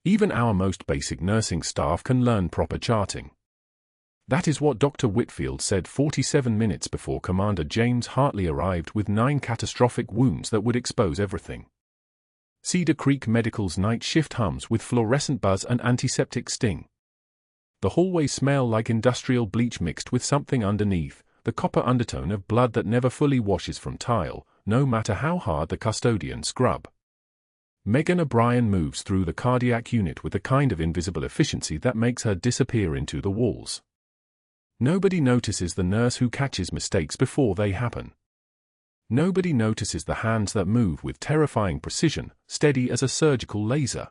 Even our most basic nursing staff can learn proper charting. That is what Dr. Whitfield said 47 minutes before Commander James Hartley arrived with 9 catastrophic wounds that would expose everything. Cedar Creek Medical's night shift hums with fluorescent buzz and antiseptic sting. The hallways smell like industrial bleach mixed with something underneath, the copper undertone of blood that never fully washes from tile, no matter how hard the custodians scrub. Megan O'Brien moves through the cardiac unit with a kind of invisible efficiency that makes her disappear into the walls. Nobody notices the nurse who catches mistakes before they happen. Nobody notices the hands that move with terrifying precision, steady as a surgical laser.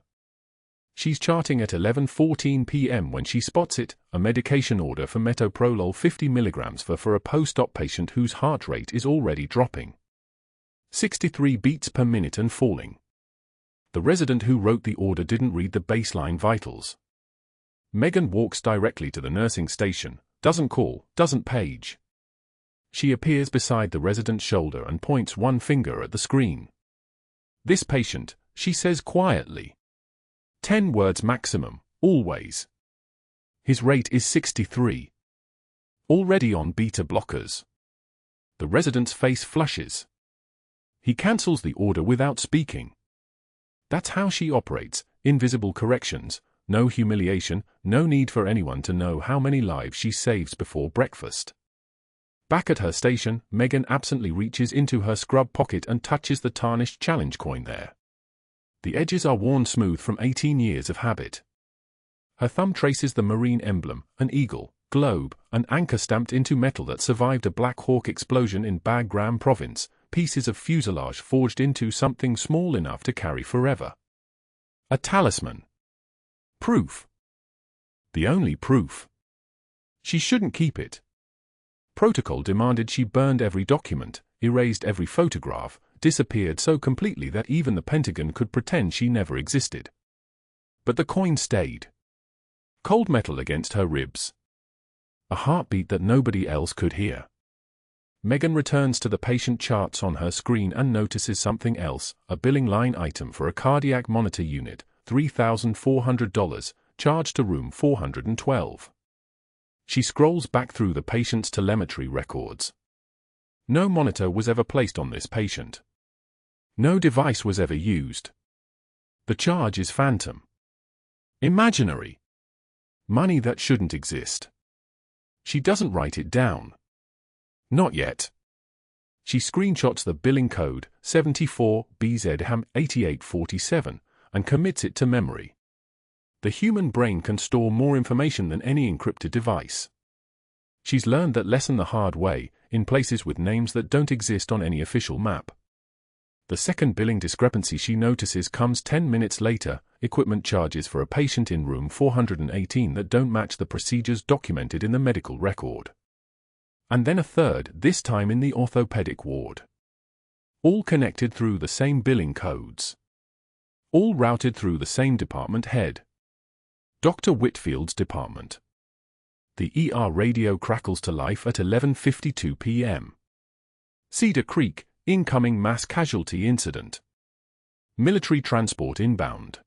She's charting at 11:14 p.m. when she spots it, a medication order for metoprolol 50 mg for a post-op patient whose heart rate is already dropping. 63 beats per minute and falling. The resident who wrote the order didn't read the baseline vitals. Megan walks directly to the nursing station, doesn't call, doesn't page. She appears beside the resident's shoulder and points one finger at the screen. "This patient," she says quietly. 10 words maximum, always. His rate is 63. Already on beta blockers. The resident's face flushes. He cancels the order without speaking. That's how she operates, invisible corrections, no humiliation, no need for anyone to know how many lives she saves before breakfast. Back at her station, Megan absently reaches into her scrub pocket and touches the tarnished challenge coin there. The edges are worn smooth from 18 years of habit. Her thumb traces the marine emblem, an eagle, globe, an anchor stamped into metal that survived a Black Hawk explosion in Bagram province, pieces of fuselage forged into something small enough to carry forever. A talisman. Proof. The only proof. She shouldn't keep it. Protocol demanded she burned every document, erased every photograph, disappeared so completely that even the Pentagon could pretend she never existed. But the coin stayed. Cold metal against her ribs. A heartbeat that nobody else could hear. Megan returns to the patient charts on her screen and notices something else, a billing line item for a cardiac monitor unit, $3,400, charged to room 412. She scrolls back through the patient's telemetry records. No monitor was ever placed on this patient. No device was ever used. The charge is phantom. Imaginary. Money that shouldn't exist. She doesn't write it down. Not yet. She screenshots the billing code, 74BZHAM8847, and commits it to memory. The human brain can store more information than any encrypted device. She's learned that lesson the hard way, in places with names that don't exist on any official map. The second billing discrepancy she notices comes 10 minutes later, equipment charges for a patient in room 418 that don't match the procedures documented in the medical record. And then a third, this time in the orthopedic ward. All connected through the same billing codes. All routed through the same department head. Dr. Whitfield's department. The ER radio crackles to life at 11:52 p.m. Cedar Creek, incoming mass casualty incident. Military transport inbound.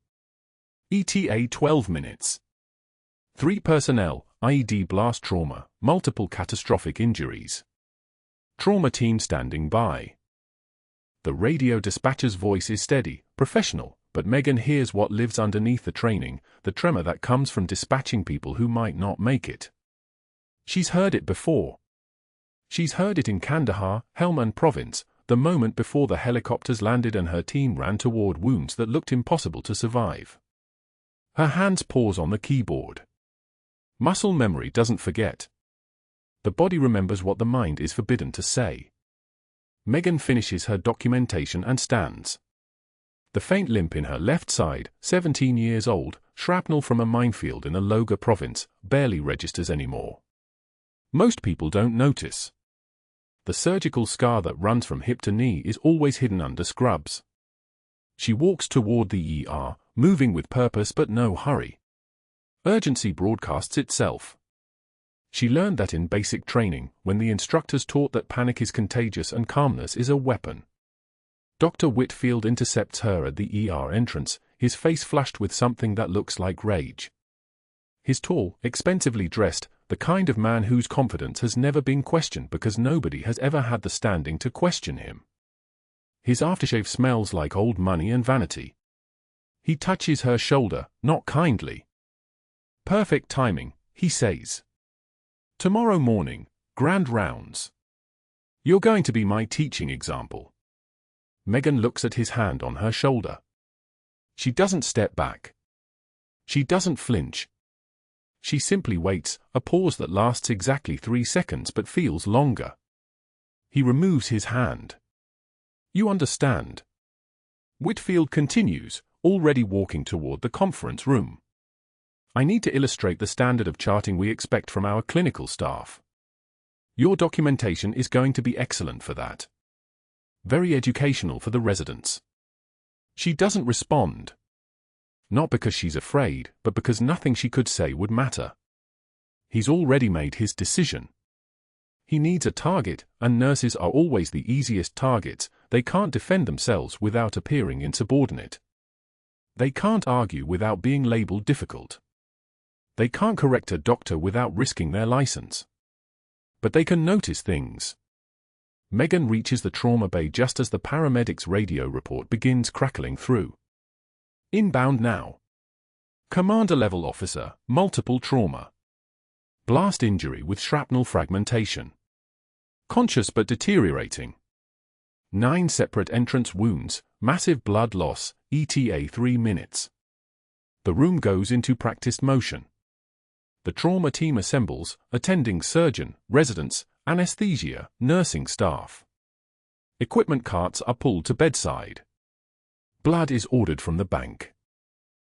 ETA 12 minutes. 3 personnel, IED blast trauma, multiple catastrophic injuries. Trauma team standing by. The radio dispatcher's voice is steady, professional, but Megan hears what lives underneath the training, the tremor that comes from dispatching people who might not make it. She's heard it before. She's heard it in Kandahar, Helmand province, the moment before the helicopters landed and her team ran toward wounds that looked impossible to survive. Her hands pause on the keyboard. Muscle memory doesn't forget. The body remembers what the mind is forbidden to say. Megan finishes her documentation and stands. The faint limp in her left side, 17 years old, shrapnel from a minefield in the Loga province, barely registers anymore. Most people don't notice. The surgical scar that runs from hip to knee is always hidden under scrubs. She walks toward the ER, moving with purpose but no hurry. Urgency broadcasts itself. She learned that in basic training, when the instructors taught that panic is contagious and calmness is a weapon. Dr. Whitfield intercepts her at the ER entrance, his face flushed with something that looks like rage. He's tall, expensively dressed, the kind of man whose confidence has never been questioned because nobody has ever had the standing to question him. His aftershave smells like old money and vanity. He touches her shoulder, not kindly. "Perfect timing," he says. "Tomorrow morning, grand rounds. You're going to be my teaching example." Megan looks at his hand on her shoulder. She doesn't step back. She doesn't flinch. She simply waits, a pause that lasts exactly 3 seconds but feels longer. He removes his hand. "You understand?" Whitfield continues, already walking toward the conference room. "I need to illustrate the standard of charting we expect from our clinical staff. Your documentation is going to be excellent for that. Very educational for the residents." She doesn't respond. Not because she's afraid, but because nothing she could say would matter. He's already made his decision. He needs a target, and nurses are always the easiest targets. They can't defend themselves without appearing insubordinate. They can't argue without being labeled difficult. They can't correct a doctor without risking their license. But they can notice things. Megan reaches the trauma bay just as the paramedics' radio report begins crackling through. "Inbound now. Commander level officer, multiple trauma. Blast injury with shrapnel fragmentation. Conscious but deteriorating. 9 separate entrance wounds, massive blood loss, ETA 3 minutes. The room goes into practiced motion. The trauma team assembles, attending surgeon, residents, anesthesia, nursing staff. Equipment carts are pulled to bedside. Blood is ordered from the bank.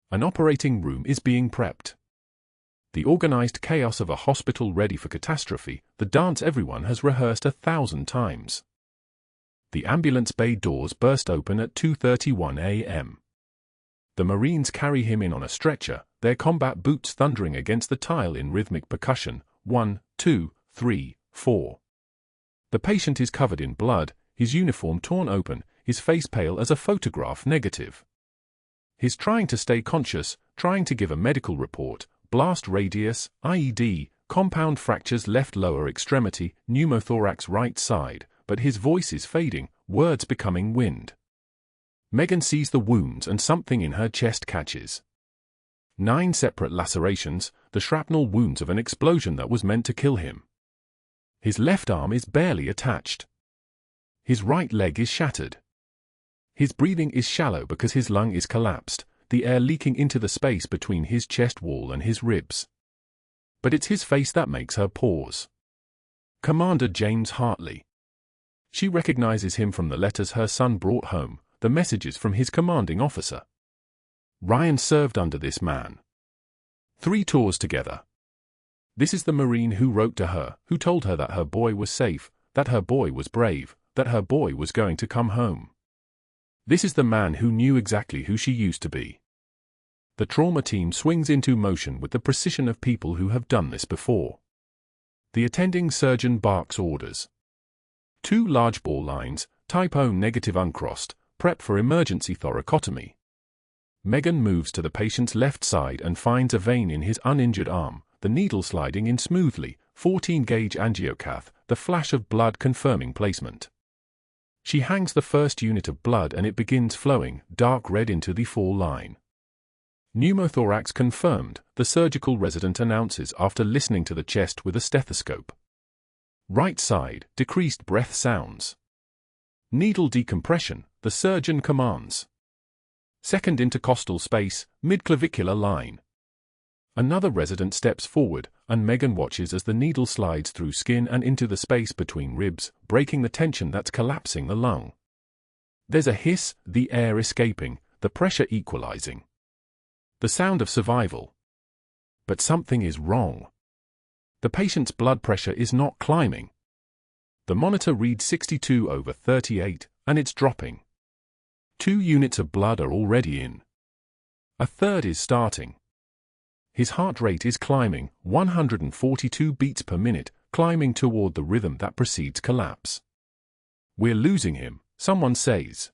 An operating room is being prepped. The organized chaos of a hospital ready for catastrophe, the dance everyone has rehearsed 1,000 times. The ambulance bay doors burst open at 2:31 a.m. The Marines carry him in on a stretcher, their combat boots thundering against the tile in rhythmic percussion. 1, 2, 3, 4. The patient is covered in blood, his uniform torn open, his face pale as a photograph negative. He's trying to stay conscious, trying to give a medical report. Blast radius, IED, compound fractures left lower extremity, pneumothorax right side, but his voice is fading, words becoming wind. Megan sees the wounds and something in her chest catches. 9 separate lacerations, the shrapnel wounds of an explosion that was meant to kill him. His left arm is barely attached. His right leg is shattered. His breathing is shallow because his lung is collapsed, the air leaking into the space between his chest wall and his ribs. But it's his face that makes her pause. Commander James Hartley. She recognizes him from the letters her son brought home, the messages from his commanding officer. Ryan served under this man. 3 tours together. This is the Marine who wrote to her, who told her that her boy was safe, that her boy was brave, that her boy was going to come home. This is the man who knew exactly who she used to be. The trauma team swings into motion with the precision of people who have done this before. The attending surgeon barks orders. 2 large ball lines, type O negative uncrossed, prep for emergency thoracotomy. Megan moves to the patient's left side and finds a vein in his uninjured arm, the needle sliding in smoothly, 14-gauge angiocath, the flash of blood confirming placement. She hangs the first unit of blood and it begins flowing, dark red into the fall line. Pneumothorax confirmed, the surgical resident announces after listening to the chest with a stethoscope. Right side, decreased breath sounds. Needle decompression, the surgeon commands. Second intercostal space, midclavicular line. Another resident steps forward, and Megan watches as the needle slides through skin and into the space between ribs, breaking the tension that's collapsing the lung. There's a hiss, the air escaping, the pressure equalizing. The sound of survival. But something is wrong. The patient's blood pressure is not climbing. The monitor reads 62/38, and it's dropping. 2 units of blood are already in. A third is starting. His heart rate is climbing, 142 beats per minute, climbing toward the rhythm that precedes collapse. We're losing him, someone says.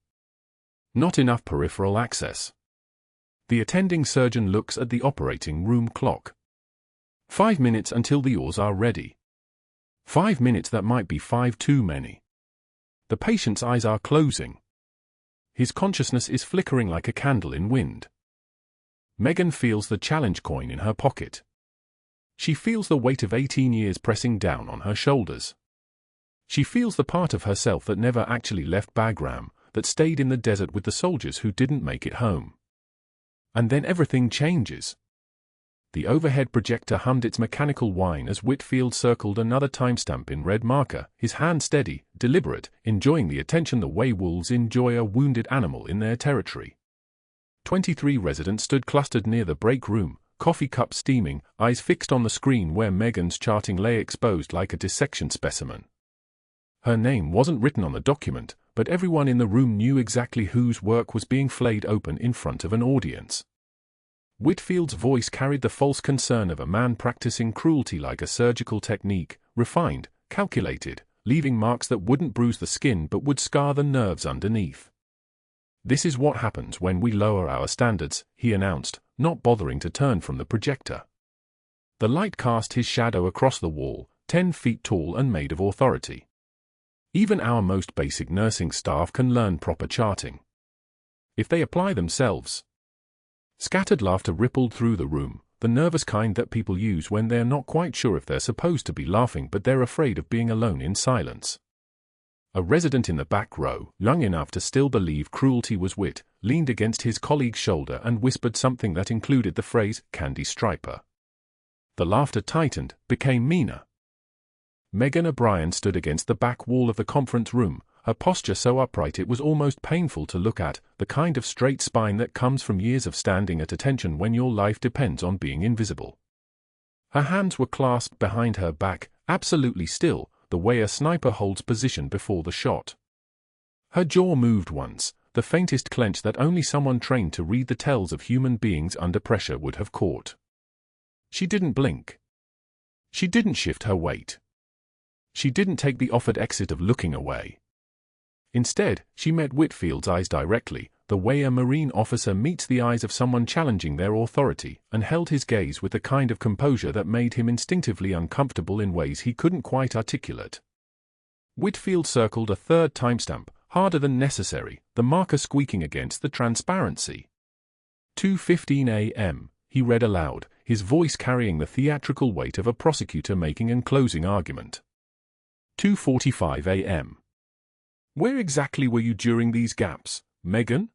Not enough peripheral access. The attending surgeon looks at the operating room clock. 5 minutes until the oars are ready. 5 minutes, that might be 5 too many. The patient's eyes are closing. His consciousness is flickering like a candle in wind. Megan feels the challenge coin in her pocket. She feels the weight of 18 years pressing down on her shoulders. She feels the part of herself that never actually left Bagram, that stayed in the desert with the soldiers who didn't make it home. And then everything changes. The overhead projector hummed its mechanical whine as Whitfield circled another timestamp in red marker, his hand steady, deliberate, enjoying the attention the way wolves enjoy a wounded animal in their territory. 23 residents stood clustered near the break room, coffee cups steaming, eyes fixed on the screen where Megan's charting lay exposed like a dissection specimen. Her name wasn't written on the document, but everyone in the room knew exactly whose work was being flayed open in front of an audience. Whitfield's voice carried the false concern of a man practicing cruelty like a surgical technique, refined, calculated, leaving marks that wouldn't bruise the skin but would scar the nerves underneath. "This is what happens when we lower our standards," he announced, not bothering to turn from the projector. The light cast his shadow across the wall, 10 feet tall and made of authority. Even our most basic nursing staff can learn proper charting. If they apply themselves. Scattered laughter rippled through the room, the nervous kind that people use when they're not quite sure if they're supposed to be laughing but they're afraid of being alone in silence. A resident in the back row, young enough to still believe cruelty was wit, leaned against his colleague's shoulder and whispered something that included the phrase, "Candy Striper." The laughter tightened, became meaner. Megan O'Brien stood against the back wall of the conference room, her posture so upright it was almost painful to look at, the kind of straight spine that comes from years of standing at attention when your life depends on being invisible. Her hands were clasped behind her back, absolutely still, the way a sniper holds position before the shot. Her jaw moved once, the faintest clench that only someone trained to read the tells of human beings under pressure would have caught. She didn't blink. She didn't shift her weight. She didn't take the offered exit of looking away. Instead, she met Whitfield's eyes directly, the way a Marine officer meets the eyes of someone challenging their authority, and held his gaze with the kind of composure that made him instinctively uncomfortable in ways he couldn't quite articulate. Whitfield circled a third timestamp, harder than necessary, the marker squeaking against the transparency. 2:15 a.m., he read aloud, his voice carrying the theatrical weight of a prosecutor making an closing argument. 2:45 a.m. Where exactly were you during these gaps, Megan?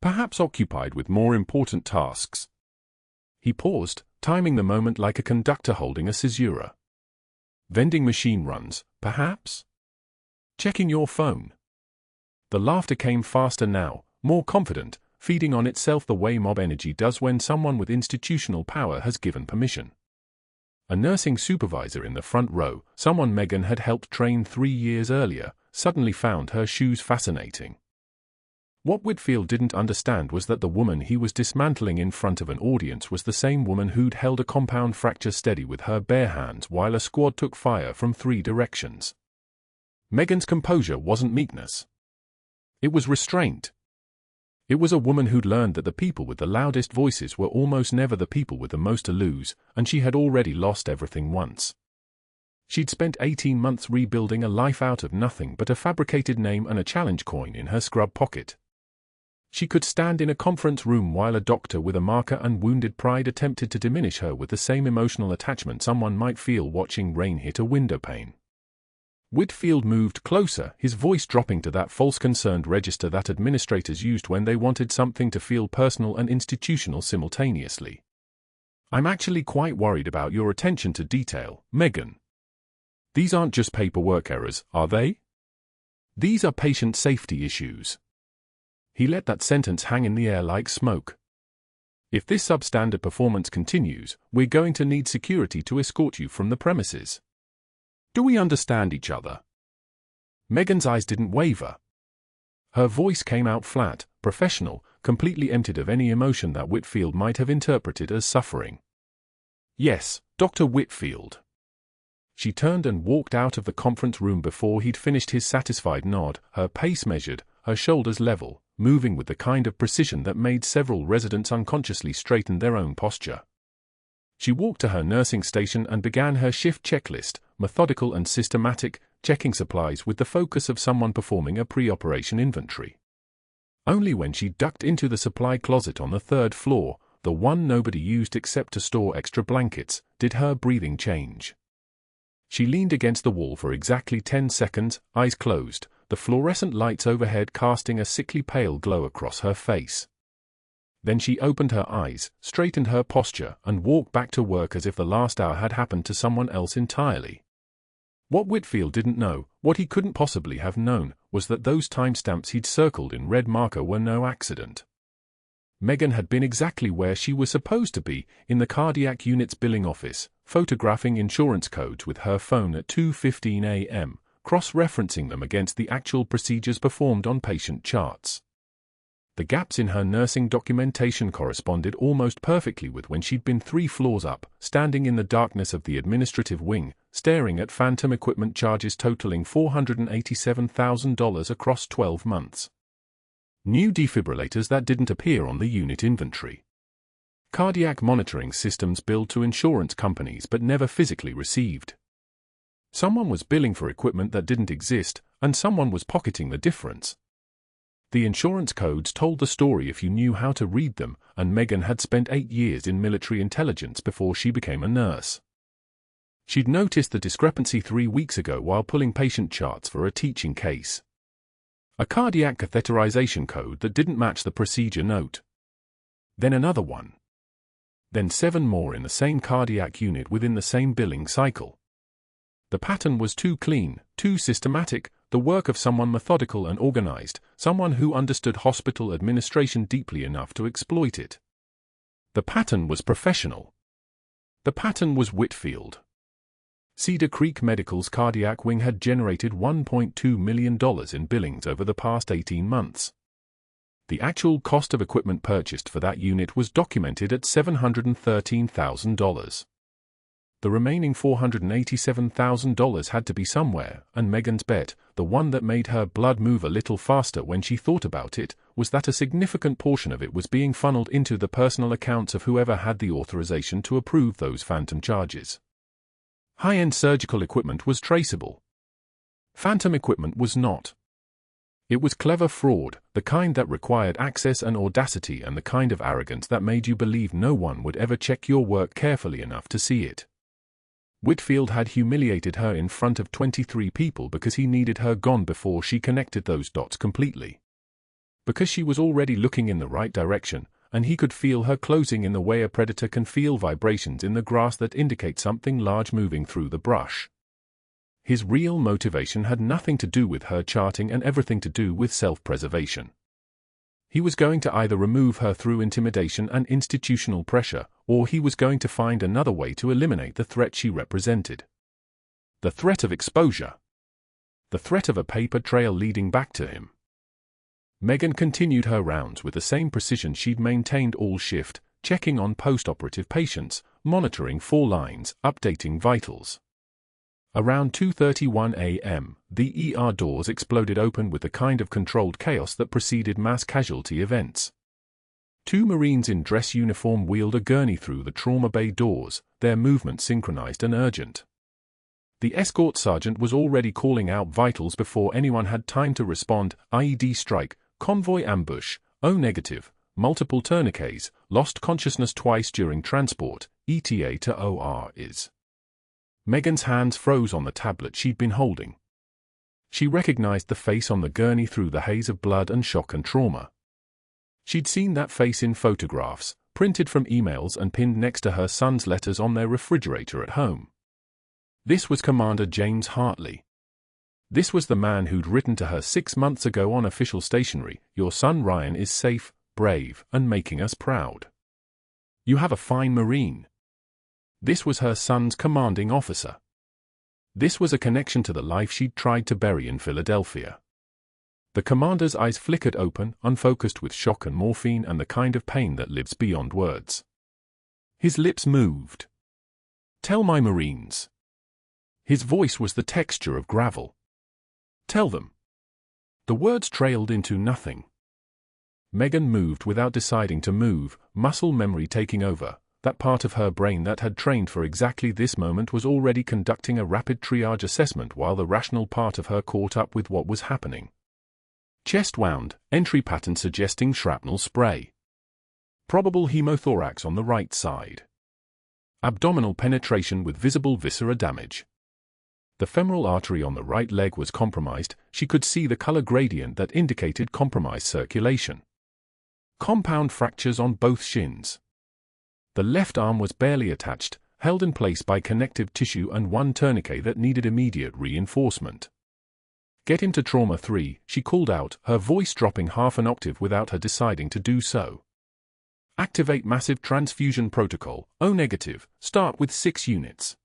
Perhaps occupied with more important tasks. He paused, timing the moment like a conductor holding a caesura. Vending machine runs, perhaps? Checking your phone. The laughter came faster now, more confident, feeding on itself the way mob energy does when someone with institutional power has given permission. A nursing supervisor in the front row, someone Megan had helped train 3 years earlier, suddenly found her shoes fascinating. What Whitfield didn't understand was that the woman he was dismantling in front of an audience was the same woman who'd held a compound fracture steady with her bare hands while a squad took fire from 3 directions. Megan's composure wasn't meekness. It was restraint. It was a woman who'd learned that the people with the loudest voices were almost never the people with the most to lose, and she had already lost everything once. She'd spent 18 months rebuilding a life out of nothing but a fabricated name and a challenge coin in her scrub pocket. She could stand in a conference room while a doctor with a marker and wounded pride attempted to diminish her with the same emotional attachment someone might feel watching rain hit a window pane. Whitfield moved closer, his voice dropping to that false concerned register that administrators used when they wanted something to feel personal and institutional simultaneously. "I'm actually quite worried about your attention to detail, Megan. These aren't just paperwork errors, are they? These are patient safety issues." He let that sentence hang in the air like smoke. "If this substandard performance continues, we're going to need security to escort you from the premises. Do we understand each other?" Megan's eyes didn't waver. Her voice came out flat, professional, completely emptied of any emotion that Whitfield might have interpreted as suffering. "Yes, Dr. Whitfield." She turned and walked out of the conference room before he'd finished his satisfied nod, her pace measured, her shoulders level, moving with the kind of precision that made several residents unconsciously straighten their own posture. She walked to her nursing station and began her shift checklist, methodical and systematic, checking supplies with the focus of someone performing a pre-operation inventory. Only when she ducked into the supply closet on the 3rd floor, the one nobody used except to store extra blankets, did her breathing change. She leaned against the wall for exactly 10 seconds, eyes closed, the fluorescent lights overhead casting a sickly pale glow across her face. Then she opened her eyes, straightened her posture, and walked back to work as if the last hour had happened to someone else entirely. What Whitfield didn't know, what he couldn't possibly have known, was that those timestamps he'd circled in red marker were no accident. Megan had been exactly where she was supposed to be, in the cardiac unit's billing office, photographing insurance codes with her phone at 2:15 a.m., cross-referencing them against the actual procedures performed on patient charts. The gaps in her nursing documentation corresponded almost perfectly with when she'd been 3 floors up, standing in the darkness of the administrative wing, staring at phantom equipment charges totaling $487,000 across 12 months. New defibrillators that didn't appear on the unit inventory. Cardiac monitoring systems billed to insurance companies but never physically received. Someone was billing for equipment that didn't exist, and someone was pocketing the difference. The insurance codes told the story if you knew how to read them, and Megan had spent 8 years in military intelligence before she became a nurse. She'd noticed the discrepancy 3 weeks ago while pulling patient charts for a teaching case. A cardiac catheterization code that didn't match the procedure note. Then another one. Then 7 more in the same cardiac unit within the same billing cycle. The pattern was too clean, too systematic, the work of someone methodical and organized, someone who understood hospital administration deeply enough to exploit it. The pattern was professional. The pattern was Whitfield. Cedar Creek Medical's cardiac wing had generated $1.2 million in billings over the past 18 months. The actual cost of equipment purchased for that unit was documented at $713,000. The remaining $487,000 had to be somewhere, and Megan's bet, the one that made her blood move a little faster when she thought about it, was that a significant portion of it was being funneled into the personal accounts of whoever had the authorization to approve those phantom charges. High-end surgical equipment was traceable. Phantom equipment was not. It was clever fraud, the kind that required access and audacity and the kind of arrogance that made you believe no one would ever check your work carefully enough to see it. Whitfield had humiliated her in front of 23 people because he needed her gone before she connected those dots completely. Because she was already looking in the right direction, and he could feel her closing in the way a predator can feel vibrations in the grass that indicate something large moving through the brush. His real motivation had nothing to do with her charting and everything to do with self-preservation. He was going to either remove her through intimidation and institutional pressure, or he was going to find another way to eliminate the threat she represented. The threat of exposure. The threat of a paper trail leading back to him. Megan continued her rounds with the same precision she'd maintained all shift, checking on post-operative patients, monitoring 4 lines, updating vitals. Around 2:31 a.m., the ER doors exploded open with the kind of controlled chaos that preceded mass casualty events. 2 Marines in dress uniform wheeled a gurney through the trauma bay doors, their movement synchronized and urgent. The escort sergeant was already calling out vitals before anyone had time to respond: IED strike, convoy ambush, O negative, multiple tourniquets, lost consciousness twice during transport, ETA to OR is. Megan's hands froze on the tablet she'd been holding. She recognized the face on the gurney through the haze of blood and shock and trauma. She'd seen that face in photographs, printed from emails and pinned next to her son's letters on their refrigerator at home. This was Commander James Hartley. This was the man who'd written to her 6 months ago on official stationery, "Your son Ryan is safe, brave, and making us proud. You have a fine Marine." This was her son's commanding officer. This was a connection to the life she'd tried to bury in Philadelphia. The commander's eyes flickered open, unfocused with shock and morphine and the kind of pain that lives beyond words. His lips moved. "Tell my Marines." His voice was the texture of gravel. "Tell them. The words trailed into nothing. Megan moved without deciding to move, muscle memory taking over. That part of her brain that had trained for exactly this moment was already conducting a rapid triage assessment while the rational part of her caught up with what was happening. Chest wound, entry pattern suggesting shrapnel spray. Probable hemothorax on the right side. Abdominal penetration with visible viscera damage. The femoral artery on the right leg was compromised. She could see the color gradient that indicated compromised circulation. Compound fractures on both shins. The left arm was barely attached, held in place by connective tissue and one tourniquet that needed immediate reinforcement. "Get him to trauma 3, she called out, her voice dropping half an octave without her deciding to do so. "Activate massive transfusion protocol, O negative, start with 6 units.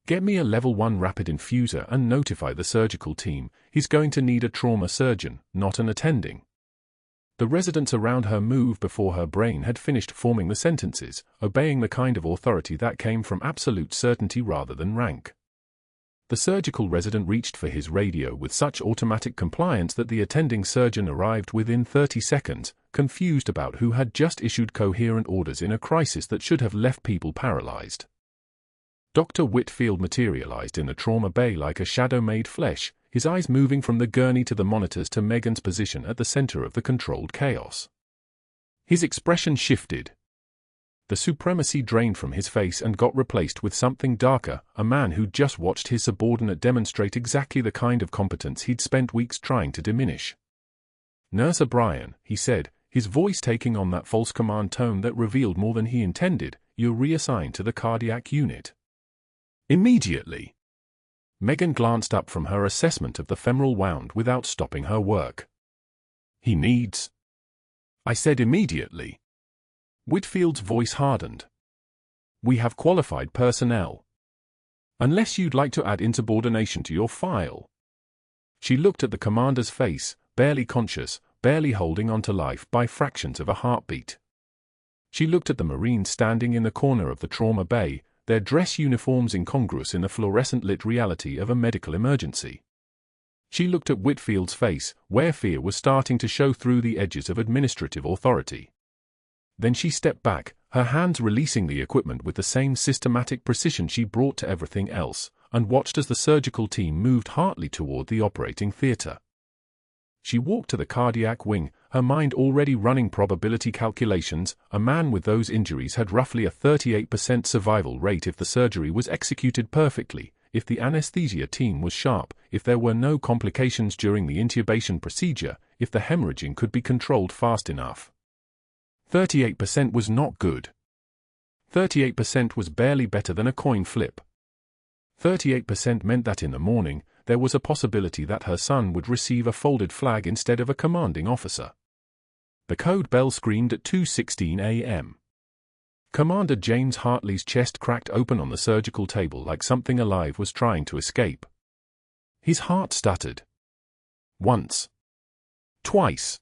Get me a level 1 rapid infuser and notify the surgical team, he's going to need a trauma surgeon, not an attending." The residents around her moved before her brain had finished forming the sentences, obeying the kind of authority that came from absolute certainty rather than rank. The surgical resident reached for his radio with such automatic compliance that the attending surgeon arrived within 30 seconds, confused about who had just issued coherent orders in a crisis that should have left people paralyzed. Dr. Whitfield materialized in the trauma bay like a shadow made flesh, his eyes moving from the gurney to the monitors to Megan's position at the center of the controlled chaos. His expression shifted. The supremacy drained from his face and got replaced with something darker, a man who'd just watched his subordinate demonstrate exactly the kind of competence he'd spent weeks trying to diminish. "Nurse O'Brien," he said, his voice taking on that false command tone that revealed more than he intended, "you're reassigned to the cardiac unit. Immediately." Megan glanced up from her assessment of the femoral wound without stopping her work. "He needs—" "I said immediately." Whitfield's voice hardened. "We have qualified personnel. Unless you'd like to add insubordination to your file." She looked at the commander's face, barely conscious, barely holding on to life by fractions of a heartbeat. She looked at the Marines standing in the corner of the trauma bay, their dress uniforms incongruous in the fluorescent-lit reality of a medical emergency. She looked at Whitfield's face, where fear was starting to show through the edges of administrative authority. Then she stepped back, her hands releasing the equipment with the same systematic precision she brought to everything else, and watched as the surgical team moved Hartley toward the operating theater. She walked to the cardiac wing, her mind already running probability calculations. A man with those injuries had roughly a 38% survival rate if the surgery was executed perfectly, if the anesthesia team was sharp, if there were no complications during the intubation procedure, if the hemorrhaging could be controlled fast enough. 38% was not good. 38% was barely better than a coin flip. 38% meant that in the morning, there was a possibility that her son would receive a folded flag instead of a commanding officer. The code bell screamed at 2:16 a.m. Commander James Hartley's chest cracked open on the surgical table like something alive was trying to escape. His heart stuttered. Once. Twice.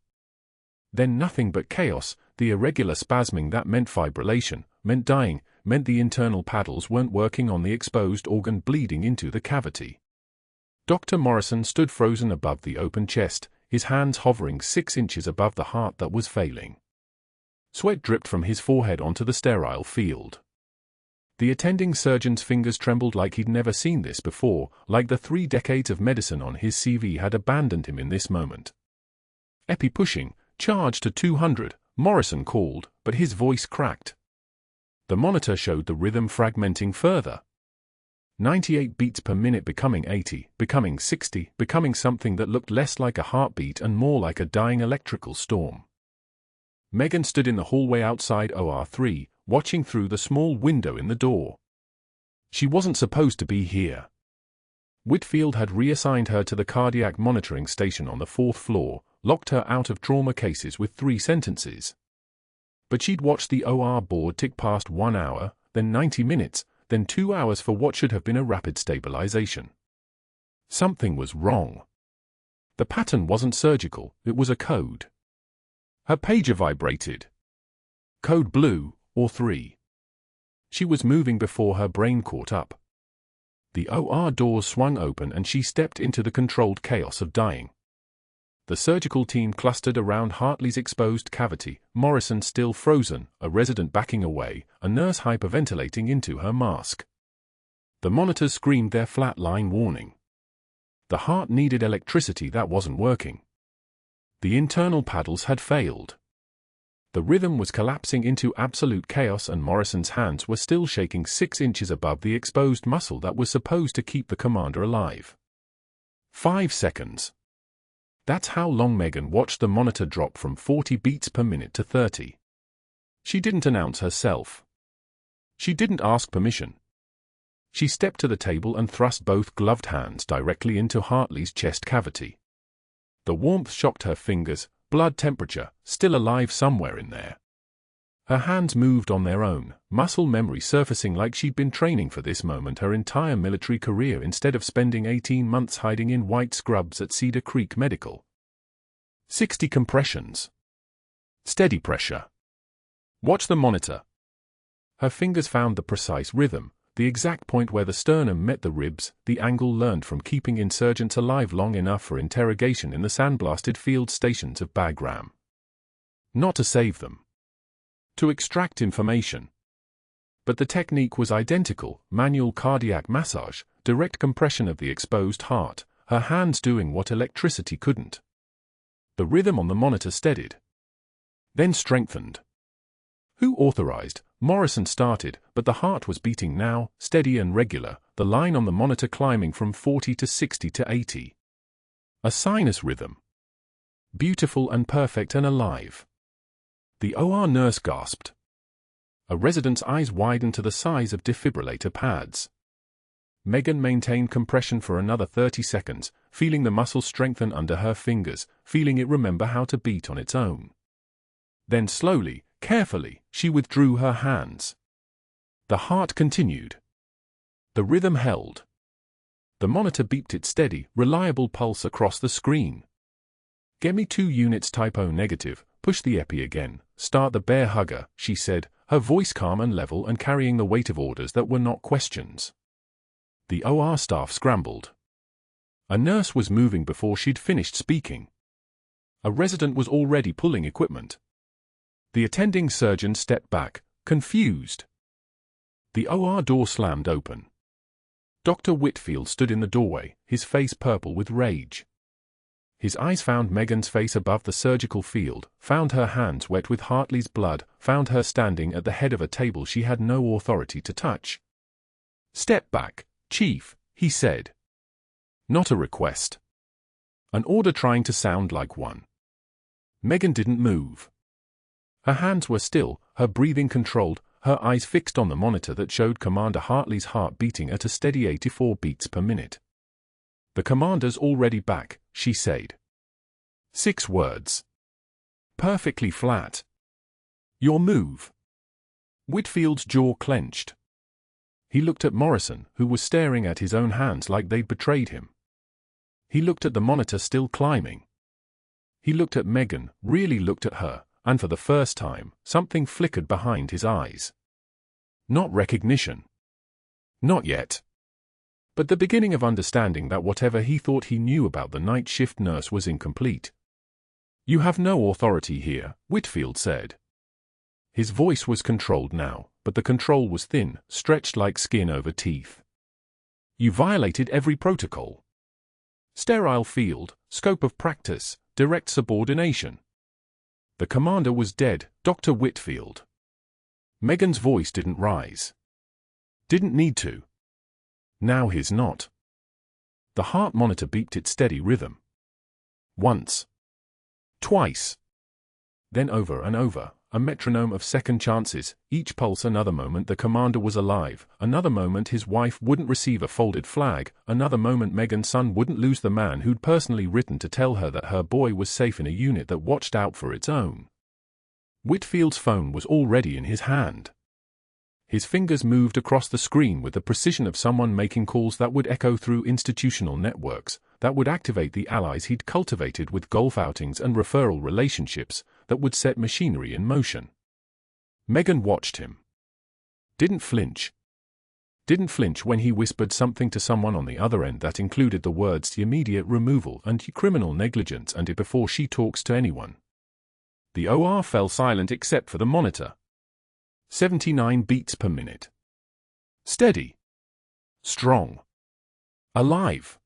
Then nothing but chaos, the irregular spasming that meant fibrillation, meant dying, meant the internal paddles weren't working on the exposed organ bleeding into the cavity. Dr. Morrison stood frozen above the open chest, his hands hovering 6 inches above the heart that was failing. Sweat dripped from his forehead onto the sterile field. The attending surgeon's fingers trembled like he'd never seen this before, like the 3 decades of medicine on his CV had abandoned him in this moment. "Epi pushing, charge to 200, Morrison called, but his voice cracked. The monitor showed the rhythm fragmenting further. 98 beats per minute becoming 80, becoming 60, becoming something that looked less like a heartbeat and more like a dying electrical storm. Megan stood in the hallway outside OR3, watching through the small window in the door. She wasn't supposed to be here. Whitfield had reassigned her to the cardiac monitoring station on the 4th floor, locked her out of trauma cases with 3 sentences. But she'd watched the OR board tick past 1 hour, then 90 minutes, then 2 hours for what should have been a rapid stabilization. Something was wrong. The pattern wasn't surgical, it was a code. Her pager vibrated. Code blue, or 3. She was moving before her brain caught up. The OR doors swung open and she stepped into the controlled chaos of dying. The surgical team clustered around Hartley's exposed cavity, Morrison still frozen, a resident backing away, a nurse hyperventilating into her mask. The monitors screamed their flatline warning. The heart needed electricity that wasn't working. The internal paddles had failed. The rhythm was collapsing into absolute chaos, and Morrison's hands were still shaking 6 inches above the exposed muscle that was supposed to keep the commander alive. 5 seconds. That's how long Megan watched the monitor drop from 40 beats per minute to 30. She didn't announce herself. She didn't ask permission. She stepped to the table and thrust both gloved hands directly into Hartley's chest cavity. The warmth shocked her fingers, blood temperature, still alive somewhere in there. Her hands moved on their own, muscle memory surfacing like she'd been training for this moment her entire military career instead of spending 18 months hiding in white scrubs at Cedar Creek Medical. 60 compressions. Steady pressure. Watch the monitor. Her fingers found the precise rhythm, the exact point where the sternum met the ribs, the angle learned from keeping insurgents alive long enough for interrogation in the sandblasted field stations of Bagram. Not to save them. To extract information. But the technique was identical: manual cardiac massage, direct compression of the exposed heart, her hands doing what electricity couldn't. The rhythm on the monitor steadied. Then strengthened. Who authorized? Morrison started, but the heart was beating now, steady and regular, the line on the monitor climbing from 40 to 60 to 80. A sinus rhythm. Beautiful and perfect and alive. The OR nurse gasped. A resident's eyes widened to the size of defibrillator pads. Megan maintained compression for another 30 seconds, feeling the muscle strengthen under her fingers, feeling it remember how to beat on its own. Then slowly, carefully, she withdrew her hands. The heart continued. The rhythm held. The monitor beeped its steady, reliable pulse across the screen. "Get me 2 units type O negative, push the epi again, start the bear hugger," she said, her voice calm and level and carrying the weight of orders that were not questions. The OR staff scrambled. A nurse was moving before she'd finished speaking. A resident was already pulling equipment. The attending surgeon stepped back, confused. The OR door slammed open. Dr. Whitfield stood in the doorway, his face purple with rage. His eyes found Megan's face above the surgical field, found her hands wet with Hartley's blood, found her standing at the head of a table she had no authority to touch. "Step back, Chief," he said. Not a request. An order trying to sound like one. Megan didn't move. Her hands were still, her breathing controlled, her eyes fixed on the monitor that showed Commander Hartley's heart beating at a steady 84 beats per minute. "The commander's already back," she said. 6 words. Perfectly flat. "Your move." Whitfield's jaw clenched. He looked at Morrison, who was staring at his own hands like they'd betrayed him. He looked at the monitor still climbing. He looked at Megan, really looked at her, and for the first time, something flickered behind his eyes. Not recognition. Not yet. But the beginning of understanding that whatever he thought he knew about the night shift nurse was incomplete. "You have no authority here," Whitfield said. His voice was controlled now, but the control was thin, stretched like skin over teeth. "You violated every protocol. Sterile field, scope of practice, direct subordination. The commander was dead, Dr. Whitfield." Megan's voice didn't rise. Didn't need to. Now he's not. The heart monitor beeped its steady rhythm. Once. Twice. Then over and over, a metronome of second chances, each pulse another moment the commander was alive, another moment his wife wouldn't receive a folded flag, another moment Megan's son wouldn't lose the man who'd personally written to tell her that her boy was safe in a unit that watched out for its own. Whitfield's phone was already in his hand. His fingers moved across the screen with the precision of someone making calls that would echo through institutional networks, that would activate the allies he'd cultivated with golf outings and referral relationships, that would set machinery in motion. Megan watched him. Didn't flinch. didn't flinch when he whispered something to someone on the other end that included the words immediate removal and criminal negligence and it before she talks to anyone. The OR fell silent except for the monitor. 79 beats per minute. Steady. Strong. Alive.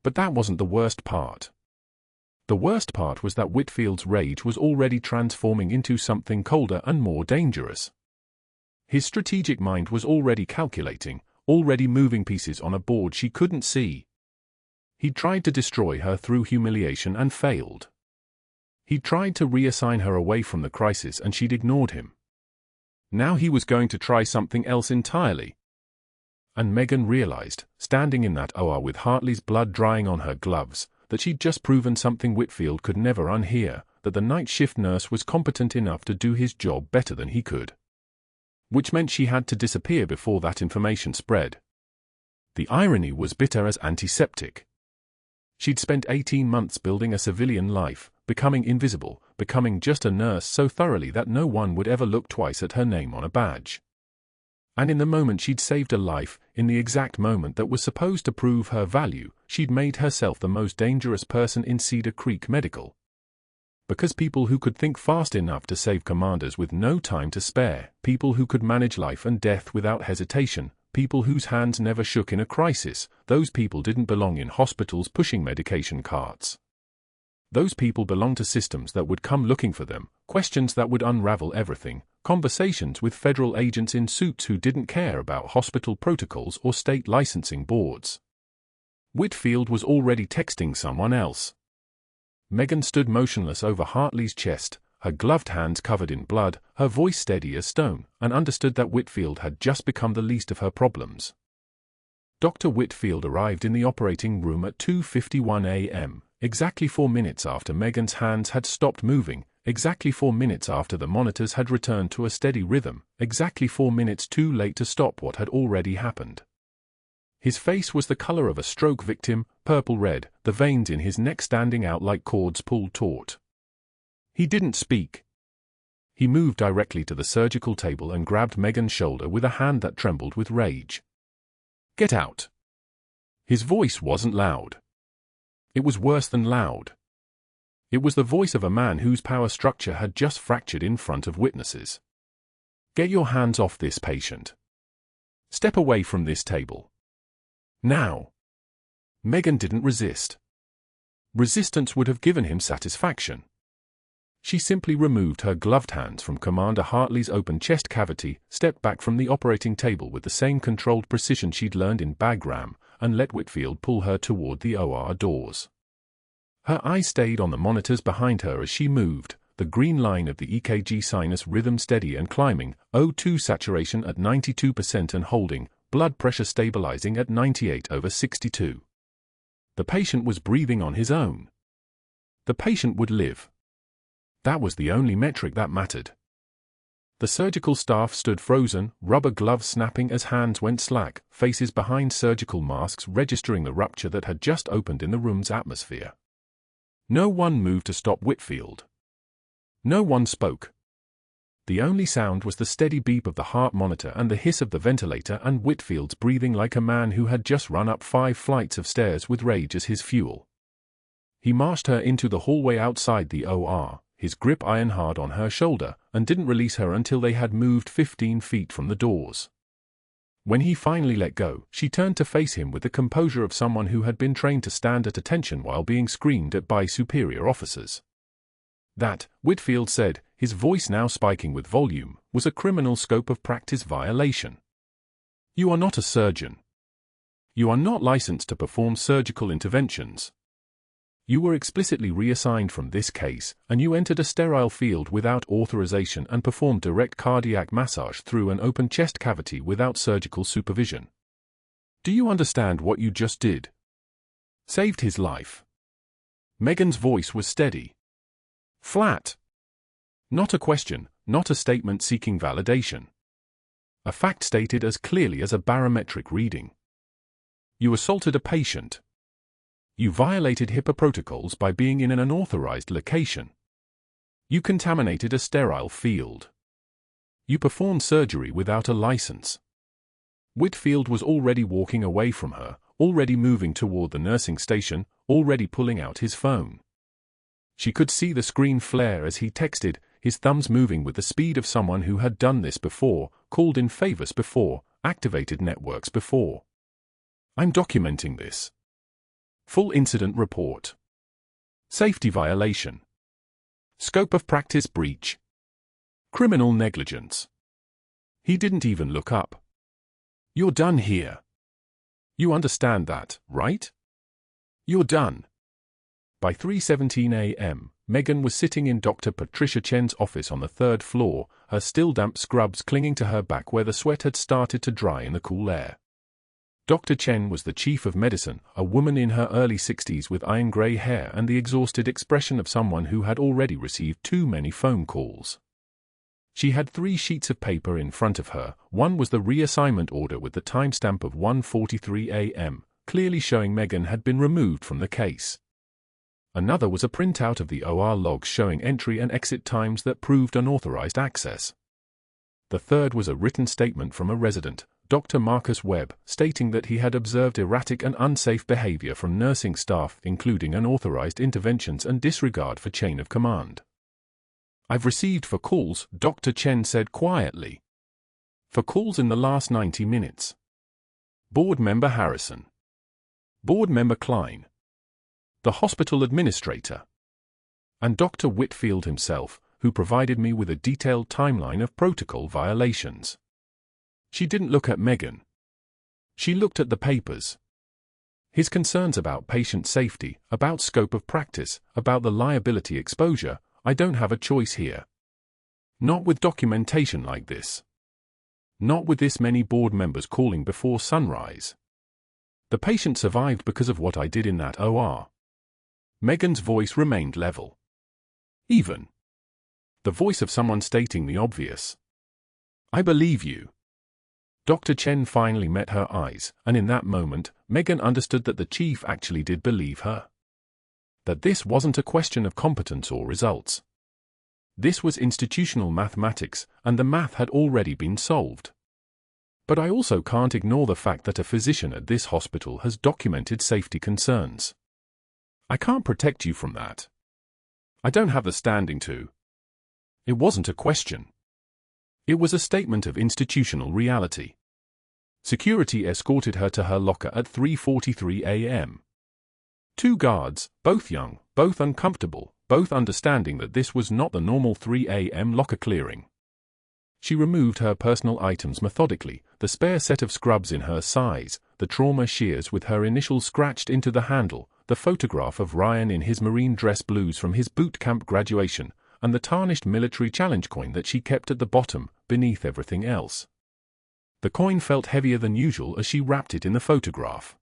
But that wasn't the worst part. The worst part was that Whitfield's rage was already transforming into something colder and more dangerous. His strategic mind was already calculating, already moving pieces on a board she couldn't see. He'd tried to destroy her through humiliation and failed. He'd tried to reassign her away from the crisis and she'd ignored him. Now he was going to try something else entirely. And Megan realized, standing in that OR with Hartley's blood drying on her gloves, that she'd just proven something Whitfield could never unhear, that the night shift nurse was competent enough to do his job better than he could. Which meant she had to disappear before that information spread. The irony was bitter as antiseptic. She'd spent 18 months building a civilian life, becoming invisible, becoming just a nurse so thoroughly that no one would ever look twice at her name on a badge. And in the moment she'd saved a life, in the exact moment that was supposed to prove her value, she'd made herself the most dangerous person in Cedar Creek Medical. Because people who could think fast enough to save commanders with no time to spare, people who could manage life and death without hesitation, people whose hands never shook in a crisis, those people didn't belong in hospitals pushing medication carts. Those people belonged to systems that would come looking for them, questions that would unravel everything, conversations with federal agents in suits who didn't care about hospital protocols or state licensing boards. Whitfield was already texting someone else. Megan stood motionless over Hartley's chest, her gloved hands covered in blood, her voice steady as stone, and understood that Whitfield had just become the least of her problems. Dr. Whitfield arrived in the operating room at 2:51 a.m., exactly 4 minutes after Megan's hands had stopped moving, exactly 4 minutes after the monitors had returned to a steady rhythm, exactly 4 minutes too late to stop what had already happened. His face was the color of a stroke victim, purple-red, the veins in his neck standing out like cords pulled taut. He didn't speak. He moved directly to the surgical table and grabbed Megan's shoulder with a hand that trembled with rage. "Get out." His voice wasn't loud. It was worse than loud. It was the voice of a man whose power structure had just fractured in front of witnesses. "Get your hands off this patient. Step away from this table. Now." Megan didn't resist. Resistance would have given him satisfaction. She simply removed her gloved hands from Commander Hartley's open chest cavity, stepped back from the operating table with the same controlled precision she'd learned in Bagram, and let Whitfield pull her toward the OR doors. Her eyes stayed on the monitors behind her as she moved, the green line of the EKG sinus rhythm steady and climbing, O2 saturation at 92% and holding, blood pressure stabilizing at 98/62. The patient was breathing on his own. The patient would live. That was the only metric that mattered. The surgical staff stood frozen, rubber gloves snapping as hands went slack, faces behind surgical masks registering the rupture that had just opened in the room's atmosphere. No one moved to stop Whitfield. No one spoke. The only sound was the steady beep of the heart monitor and the hiss of the ventilator and Whitfield's breathing like a man who had just run up 5 flights of stairs with rage as his fuel. He marched her into the hallway outside the OR, his grip iron hard on her shoulder, and didn't release her until they had moved 15 feet from the doors. When he finally let go, she turned to face him with the composure of someone who had been trained to stand at attention while being screamed at by superior officers. That, Whitfield said, his voice now spiking with volume, was a criminal scope of practice violation. "You are not a surgeon. You are not licensed to perform surgical interventions. You were explicitly reassigned from this case, and you entered a sterile field without authorization and performed direct cardiac massage through an open chest cavity without surgical supervision. Do you understand what you just did? Saved his life." Megan's voice was steady. Flat. Not a question, not a statement seeking validation. A fact stated as clearly as a barometric reading. You assaulted a patient. You violated HIPAA protocols by being in an unauthorized location. You contaminated a sterile field. You performed surgery without a license. Whitfield was already walking away from her, already moving toward the nursing station, already pulling out his phone. She could see the screen flare as he texted, his thumbs moving with the speed of someone who had done this before, called in favors before, activated networks before. I'm documenting this. Full incident report. Safety violation. Scope of practice breach. Criminal negligence. He didn't even look up. You're done here. You understand that, right? You're done. By 3:17 a.m., Megan was sitting in Dr. Patricia Chen's office on the 3rd floor, her still damp scrubs clinging to her back where the sweat had started to dry in the cool air. Dr. Chen was the chief of medicine, a woman in her early 60s with iron-gray hair and the exhausted expression of someone who had already received too many phone calls. She had 3 sheets of paper in front of her. One was the reassignment order with the timestamp of 1:43 a.m., clearly showing Megan had been removed from the case. Another was a printout of the OR logs showing entry and exit times that proved unauthorized access. The third was a written statement from a resident, Dr. Marcus Webb, stating that he had observed erratic and unsafe behavior from nursing staff, including unauthorized interventions and disregard for chain of command. I've received 4 calls, Dr. Chen said quietly. 4 calls in the last 90 minutes. Board Member Harrison. Board Member Klein. The hospital administrator. And Dr. Whitfield himself, who provided me with a detailed timeline of protocol violations. She didn't look at Megan. She looked at the papers. His concerns about patient safety, about scope of practice, about the liability exposure. I don't have a choice here. Not with documentation like this. Not with this many board members calling before sunrise. The patient survived because of what I did in that OR. Megan's voice remained level. Even. The voice of someone stating the obvious. I believe you. Dr. Chen finally met her eyes, and in that moment, Megan understood that the chief actually did believe her. That this wasn't a question of competence or results. This was institutional mathematics, and the math had already been solved. But I also can't ignore the fact that a physician at this hospital has documented safety concerns. I can't protect you from that. I don't have the standing to. It wasn't a question. It was a statement of institutional reality. Security escorted her to her locker at 3:43 a.m. 2 guards, both young, both uncomfortable, both understanding that this was not the normal 3 a.m. locker clearing. She removed her personal items methodically, the spare set of scrubs in her size, the trauma shears with her initials scratched into the handle, the photograph of Ryan in his marine dress blues from his boot camp graduation, and the tarnished military challenge coin that she kept at the bottom, beneath everything else. The coin felt heavier than usual as she wrapped it in the photograph.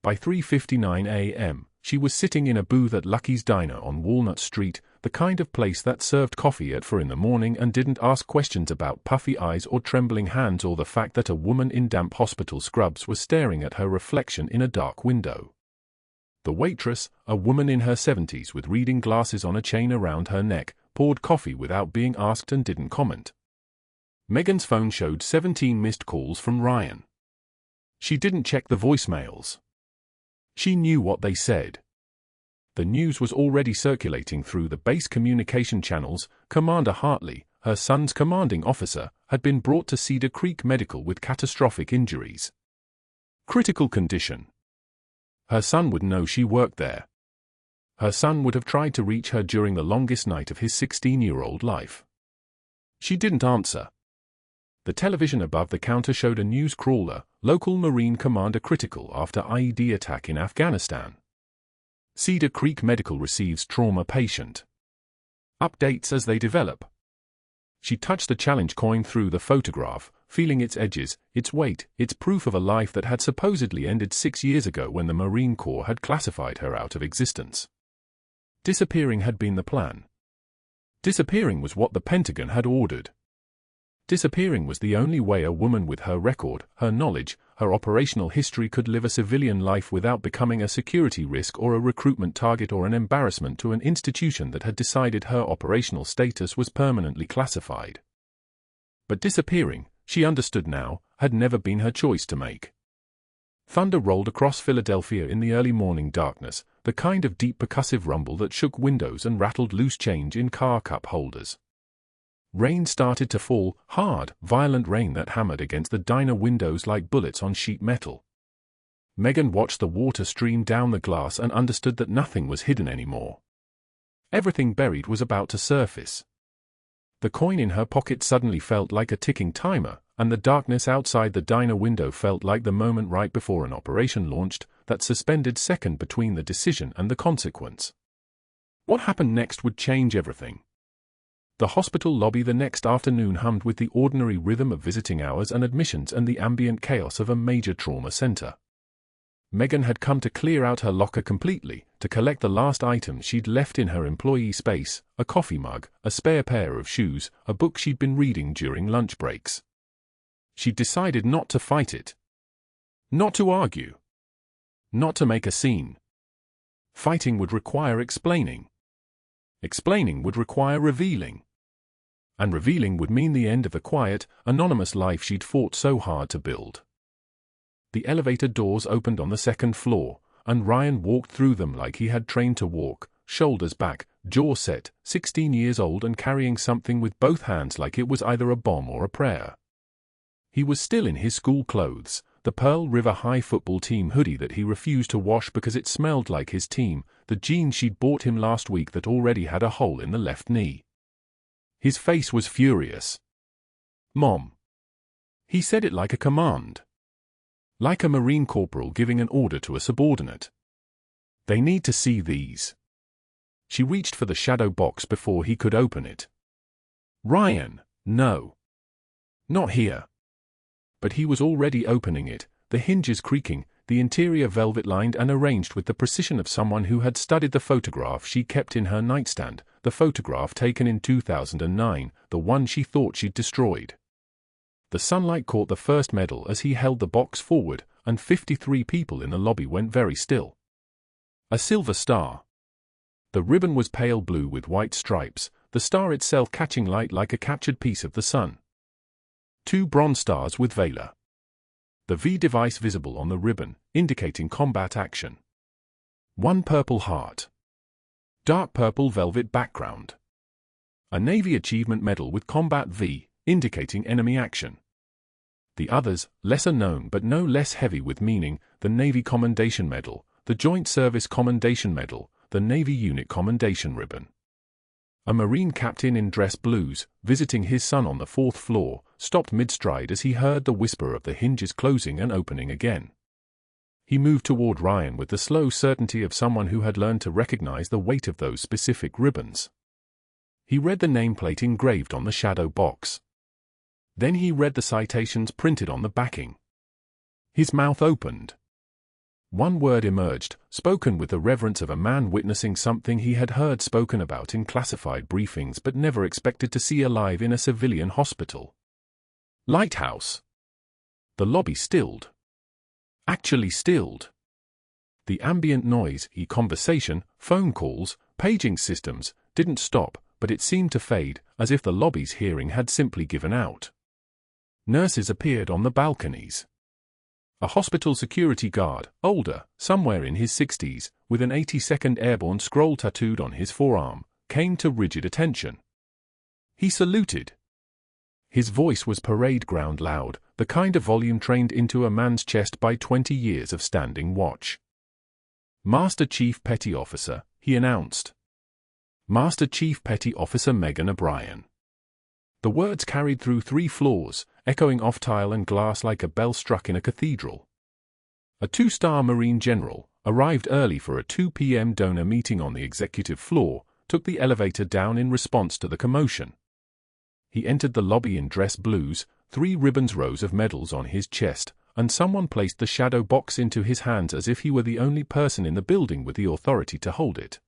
By 3:59 a.m., she was sitting in a booth at Lucky's Diner on Walnut Street, the kind of place that served coffee at 4 in the morning and didn't ask questions about puffy eyes or trembling hands or the fact that a woman in damp hospital scrubs was staring at her reflection in a dark window. The waitress, a woman in her 70s with reading glasses on a chain around her neck, poured coffee without being asked and didn't comment. Megan's phone showed 17 missed calls from Ryan. She didn't check the voicemails. She knew what they said. The news was already circulating through the base communication channels. Commander Hartley, her son's commanding officer, had been brought to Cedar Creek Medical with catastrophic injuries. Critical condition. Her son would know she worked there. Her son would have tried to reach her during the longest night of his 16-year-old life. She didn't answer. The television above the counter showed a news crawler, local Marine commander critical after IED attack in Afghanistan. Cedar Creek Medical receives trauma patient. Updates as they develop. She touched the challenge coin through the photograph, feeling its edges, its weight, its proof of a life that had supposedly ended 6 years ago when the Marine Corps had classified her out of existence. Disappearing had been the plan. Disappearing was what the Pentagon had ordered. Disappearing was the only way a woman with her record, her knowledge, her operational history could live a civilian life without becoming a security risk or a recruitment target or an embarrassment to an institution that had decided her operational status was permanently classified. But disappearing, she understood now, had never been her choice to make. Thunder rolled across Philadelphia in the early morning darkness, the kind of deep percussive rumble that shook windows and rattled loose change in car cup holders. Rain started to fall, hard, violent rain that hammered against the diner windows like bullets on sheet metal. Megan watched the water stream down the glass and understood that nothing was hidden anymore. Everything buried was about to surface. The coin in her pocket suddenly felt like a ticking timer, and the darkness outside the diner window felt like the moment right before an operation launched, that suspended second between the decision and the consequence. What happened next would change everything. The hospital lobby the next afternoon hummed with the ordinary rhythm of visiting hours and admissions and the ambient chaos of a major trauma center. Megan had come to clear out her locker completely, to collect the last items she'd left in her employee space, a coffee mug, a spare pair of shoes, a book she'd been reading during lunch breaks. She'd decided not to fight it. Not to argue. Not to make a scene. Fighting would require explaining. Explaining would require revealing. And revealing would mean the end of the quiet, anonymous life she'd fought so hard to build. The elevator doors opened on the second floor, and Ryan walked through them like he had trained to walk, shoulders back, jaw set, 16 years old and carrying something with both hands like it was either a bomb or a prayer. He was still in his school clothes, the Pearl River High football team hoodie that he refused to wash because it smelled like his team, the jeans she'd bought him last week that already had a hole in the left knee. His face was furious. "Mom." He said it like a command. Like a Marine corporal giving an order to a subordinate. "They need to see these." She reached for the shadow box before he could open it. "Ryan, no. Not here." But he was already opening it, the hinges creaking, the interior velvet-lined and arranged with the precision of someone who had studied the photograph she kept in her nightstand, the photograph taken in 2009, the one she thought she'd destroyed. The sunlight caught the first medal as he held the box forward, and 53 people in the lobby went very still. A silver star. The ribbon was pale blue with white stripes, the star itself catching light like a captured piece of the sun. 2 bronze stars with Valor. The V device visible on the ribbon, indicating combat action. 1 purple heart. Dark purple velvet background. A Navy Achievement Medal with Combat V, indicating enemy action. The others, lesser known but no less heavy with meaning, the Navy Commendation Medal, the Joint Service Commendation Medal, the Navy Unit Commendation Ribbon. A Marine captain in dress blues, visiting his son on the 4th floor, stopped mid-stride as he heard the whisper of the hinges closing and opening again. He moved toward Ryan with the slow certainty of someone who had learned to recognize the weight of those specific ribbons. He read the nameplate engraved on the shadow box. Then he read the citations printed on the backing. His mouth opened. One word emerged, spoken with the reverence of a man witnessing something he had heard spoken about in classified briefings but never expected to see alive in a civilian hospital. Lighthouse. The lobby stilled. Actually stilled. The ambient noise, conversation, phone calls, paging systems, didn't stop, but it seemed to fade, as if the lobby's hearing had simply given out. Nurses appeared on the balconies. A hospital security guard, older, somewhere in his 60s, with an 82nd Airborne scroll tattooed on his forearm, came to rigid attention. He saluted. His voice was parade ground loud, the kind of volume trained into a man's chest by 20 years of standing watch. "Master Chief Petty Officer," he announced. "Master Chief Petty Officer Megan O'Brien." The words carried through 3 floors, echoing off tile and glass like a bell struck in a cathedral. A 2-star Marine general, arrived early for a 2 p.m. donor meeting on the executive floor, took the elevator down in response to the commotion. He entered the lobby in dress blues, 3 ribbons rows of medals on his chest, and someone placed the shadow box into his hands as if he were the only person in the building with the authority to hold it.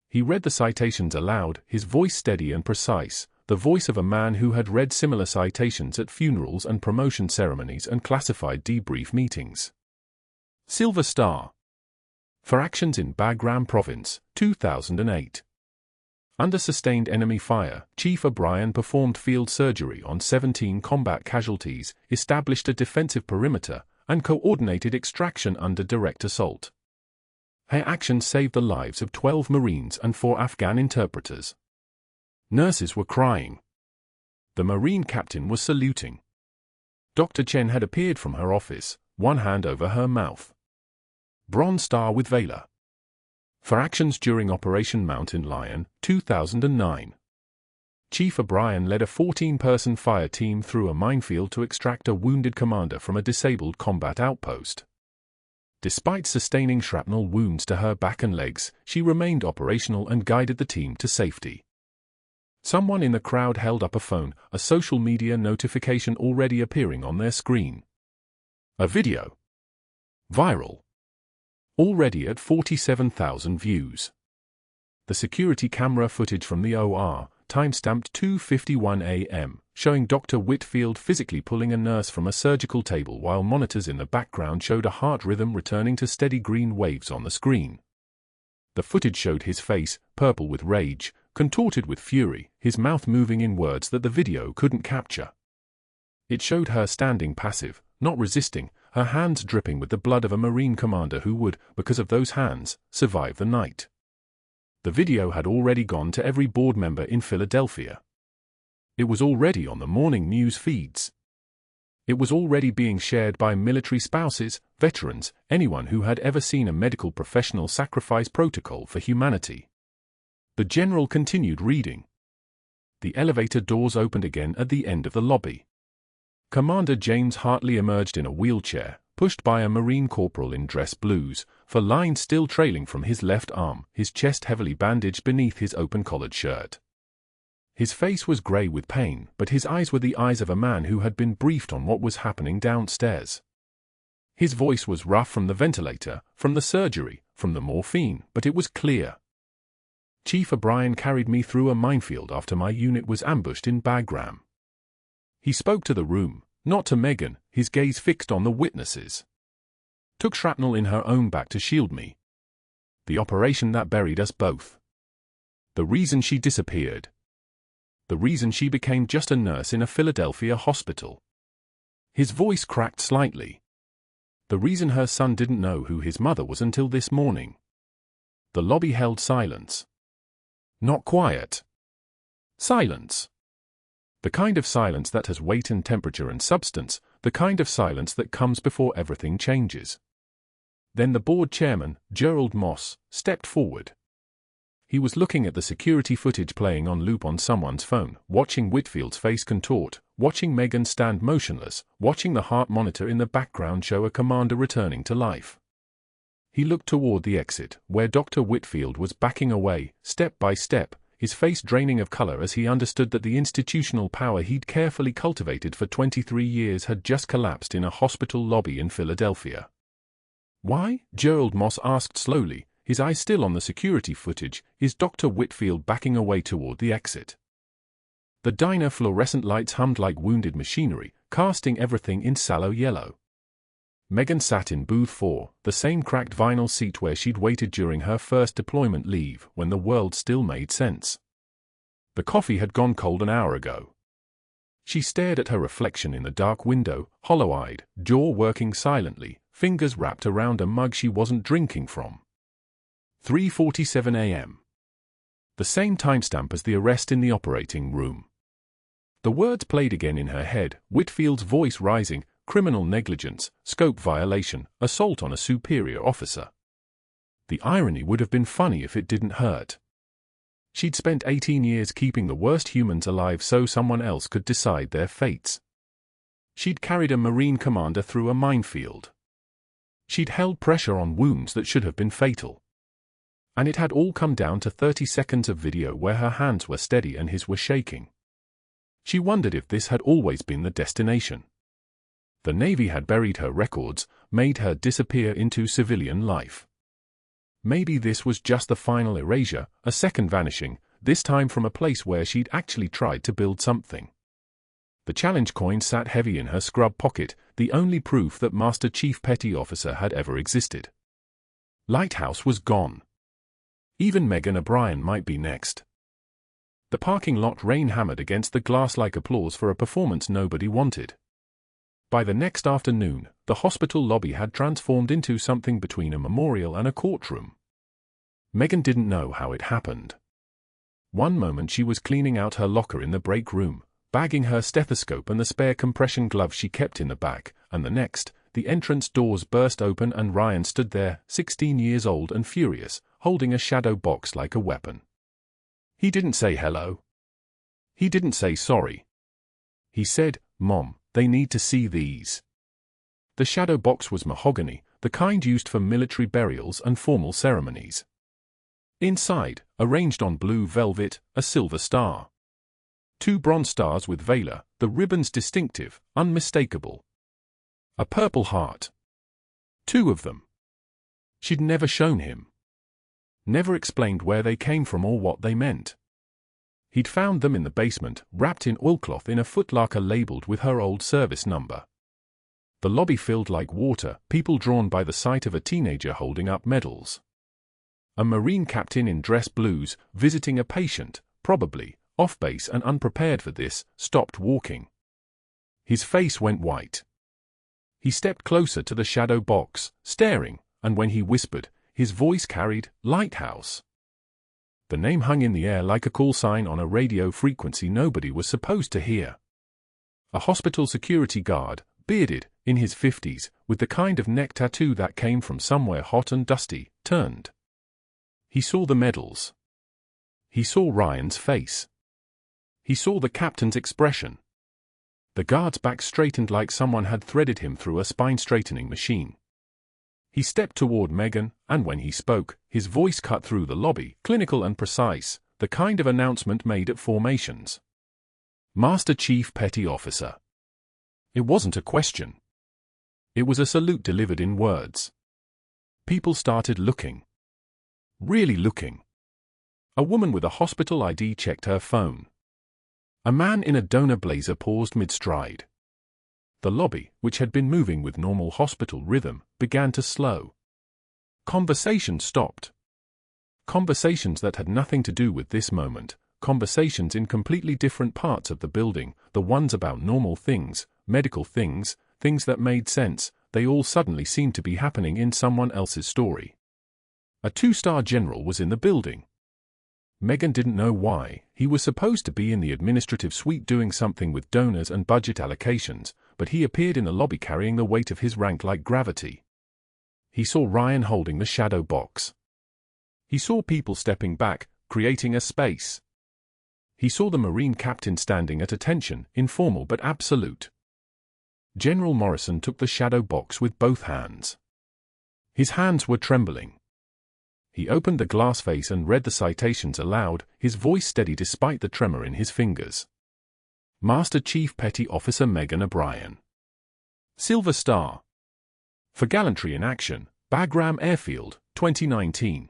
He read the citations aloud, his voice steady and precise, the voice of a man who had read similar citations at funerals and promotion ceremonies and classified debrief meetings. Silver Star. For actions in Bagram Province, 2008. Under sustained enemy fire, Chief O'Brien performed field surgery on 17 combat casualties, established a defensive perimeter, and coordinated extraction under direct assault. Her actions saved the lives of 12 Marines and 4 Afghan interpreters. Nurses were crying. The Marine captain was saluting. Dr. Chen had appeared from her office, one hand over her mouth. Bronze Star with Valor. For actions during Operation Mountain Lion, 2009. Chief O'Brien led a 14-person fire team through a minefield to extract a wounded commander from a disabled combat outpost. Despite sustaining shrapnel wounds to her back and legs, she remained operational and guided the team to safety. Someone in the crowd held up a phone, a social media notification already appearing on their screen. A video. Viral. Already at 47,000 views. The security camera footage from the OR, timestamped 2:51 a.m., showing Dr. Whitfield physically pulling a nurse from a surgical table while monitors in the background showed a heart rhythm returning to steady green waves on the screen. The footage showed his face, purple with rage, contorted with fury, his mouth moving in words that the video couldn't capture. It showed her standing passive, not resisting, her hands dripping with the blood of a Marine commander who would, because of those hands, survive the night. The video had already gone to every board member in Philadelphia. It was already on the morning news feeds. It was already being shared by military spouses, veterans, anyone who had ever seen a medical professional sacrifice protocol for humanity. The general continued reading. The elevator doors opened again at the end of the lobby. Commander James Hartley emerged in a wheelchair, pushed by a Marine corporal in dress blues, for lines still trailing from his left arm, his chest heavily bandaged beneath his open-collared shirt. His face was grey with pain, but his eyes were the eyes of a man who had been briefed on what was happening downstairs. His voice was rough from the ventilator, from the surgery, from the morphine, but it was clear. Chief O'Brien carried me through a minefield after my unit was ambushed in Bagram. He spoke to the room, not to Megan, his gaze fixed on the witnesses. Took shrapnel in her own back to shield me. The operation that buried us both. The reason she disappeared. The reason she became just a nurse in a Philadelphia hospital. His voice cracked slightly. The reason her son didn't know who his mother was until this morning. The lobby held silence. Not quiet. Silence. The kind of silence that has weight and temperature and substance, the kind of silence that comes before everything changes. Then the board chairman, Gerald Moss, stepped forward. He was looking at the security footage playing on loop on someone's phone, watching Whitfield's face contort, watching Megan stand motionless, watching the heart monitor in the background show a commander returning to life. He looked toward the exit, where Dr. Whitfield was backing away, step by step, his face draining of color as he understood that the institutional power he'd carefully cultivated for 23 years had just collapsed in a hospital lobby in Philadelphia. Why? Gerald Moss asked slowly, his eyes still on the security footage, is Dr. Whitfield backing away toward the exit. The diner fluorescent lights hummed like wounded machinery, casting everything in sallow yellow. Megan sat in booth 4, the same cracked vinyl seat where she'd waited during her first deployment leave, when the world still made sense. The coffee had gone cold an hour ago. She stared at her reflection in the dark window, hollow-eyed, jaw working silently, fingers wrapped around a mug she wasn't drinking from. 3:47 a.m. The same timestamp as the arrest in the operating room. The words played again in her head, Whitfield's voice rising, criminal negligence, scope violation, assault on a superior officer. The irony would have been funny if it didn't hurt. She'd spent 18 years keeping the worst humans alive so someone else could decide their fates. She'd carried a Marine commander through a minefield. She'd held pressure on wounds that should have been fatal. And it had all come down to 30 seconds of video where her hands were steady and his were shaking. She wondered if this had always been the destination. The Navy had buried her records, made her disappear into civilian life. Maybe this was just the final erasure, a second vanishing, this time from a place where she'd actually tried to build something. The challenge coin sat heavy in her scrub pocket, the only proof that Master Chief Petty Officer had ever existed. Lighthouse was gone. Even Megan O'Brien might be next. The parking lot rain hammered against the glass like applause for a performance nobody wanted. By the next afternoon, the hospital lobby had transformed into something between a memorial and a courtroom. Megan didn't know how it happened. One moment she was cleaning out her locker in the break room, bagging her stethoscope and the spare compression glove she kept in the back, and the next, the entrance doors burst open and Ryan stood there, 16 years old and furious, holding a shadow box like a weapon. He didn't say hello. He didn't say sorry. He said, "Mom, they need to see these." The shadow box was mahogany, the kind used for military burials and formal ceremonies. Inside, arranged on blue velvet, a silver star. 2 bronze stars with Valor, the ribbons distinctive, unmistakable. A purple heart. 2 of them. She'd never shown him. Never explained where they came from or what they meant. He'd found them in the basement, wrapped in oilcloth in a footlocker labeled with her old service number. The lobby filled like water, people drawn by the sight of a teenager holding up medals. A Marine captain in dress blues, visiting a patient, probably, off base and unprepared for this, stopped walking. His face went white. He stepped closer to the shadow box, staring, and when he whispered, his voice carried, "Lighthouse." The name hung in the air like a call sign on a radio frequency nobody was supposed to hear. A hospital security guard, bearded, in his 50s, with the kind of neck tattoo that came from somewhere hot and dusty, turned. He saw the medals. He saw Ryan's face. He saw the captain's expression. The guard's back straightened like someone had threaded him through a spine-straightening machine. He stepped toward Megan, and when he spoke, his voice cut through the lobby, clinical and precise, the kind of announcement made at formations. "Master Chief Petty Officer." It wasn't a question. It was a salute delivered in words. People started looking. Really looking. A woman with a hospital ID checked her phone. A man in a donor blazer paused mid-stride. The lobby, which had been moving with normal hospital rhythm, began to slow. Conversation stopped. Conversations that had nothing to do with this moment, conversations in completely different parts of the building, the ones about normal things, medical things, things that made sense, they all suddenly seemed to be happening in someone else's story. A 2-star general was in the building. Megan didn't know why. He was supposed to be in the administrative suite doing something with donors and budget allocations, but he appeared in the lobby carrying the weight of his rank like gravity. He saw Ryan holding the shadow box. He saw people stepping back, creating a space. He saw the Marine captain standing at attention, informal but absolute. General Morrison took the shadow box with both hands. His hands were trembling. He opened the glass face and read the citations aloud, his voice steady despite the tremor in his fingers. Master Chief Petty Officer Megan O'Brien. Silver Star. For gallantry in action, Bagram Airfield, 2019.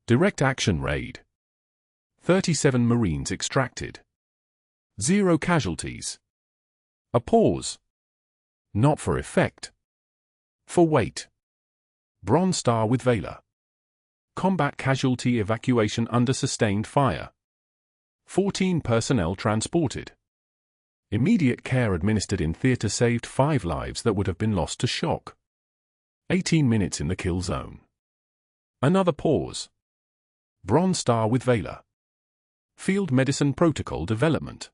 Direct action raid. 37 Marines extracted. 0 casualties. A pause. Not for effect. For weight. Bronze Star with Valor. Combat casualty evacuation under sustained fire. 14 personnel transported. Immediate care administered in theater saved 5 lives that would have been lost to shock. 18 minutes in the kill zone. Another pause. Bronze Star with Valor. Field medicine protocol development.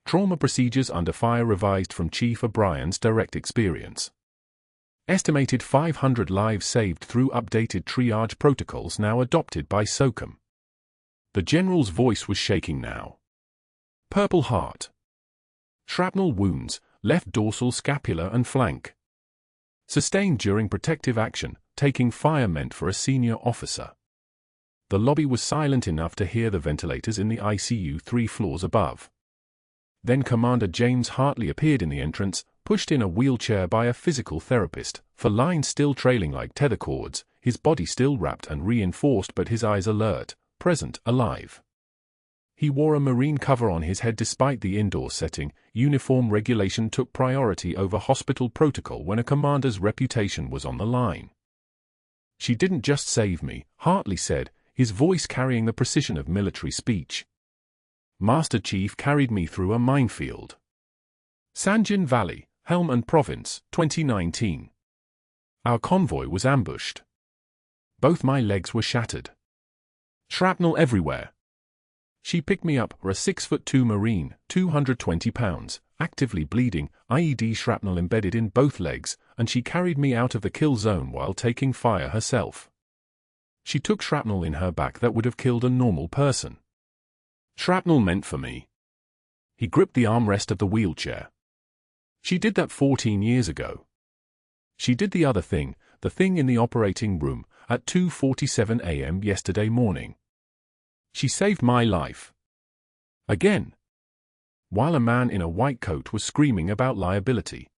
Trauma procedures under fire revised from Chief O'Brien's direct experience. Estimated 500 lives saved through updated triage protocols now adopted by SOCOM. The general's voice was shaking now. Purple heart. Shrapnel wounds, left dorsal scapula and flank. Sustained during protective action, taking fire meant for a senior officer. The lobby was silent enough to hear the ventilators in the ICU 3 floors above. Then Commander James Hartley appeared in the entrance, pushed in a wheelchair by a physical therapist, for lines still trailing like tether cords, his body still wrapped and reinforced but his eyes alert, present, alive. He wore a Marine cover on his head despite the indoor setting. Uniform regulation took priority over hospital protocol when a commander's reputation was on the line. "She didn't just save me," Hartley said, his voice carrying the precision of military speech. Master Chief carried me through a minefield. Sanjin Valley, Helmand Province, 2019. Our convoy was ambushed. Both my legs were shattered. Shrapnel everywhere. She picked me up, a 6'2" Marine, 220 pounds, actively bleeding, IED shrapnel embedded in both legs, and she carried me out of the kill zone while taking fire herself. She took shrapnel in her back that would have killed a normal person. Shrapnel meant for me. He gripped the armrest of the wheelchair. She did that 14 years ago. She did the other thing, the thing in the operating room, at 2:47 a.m. yesterday morning. She saved my life. Again. While a man in a white coat was screaming about liability.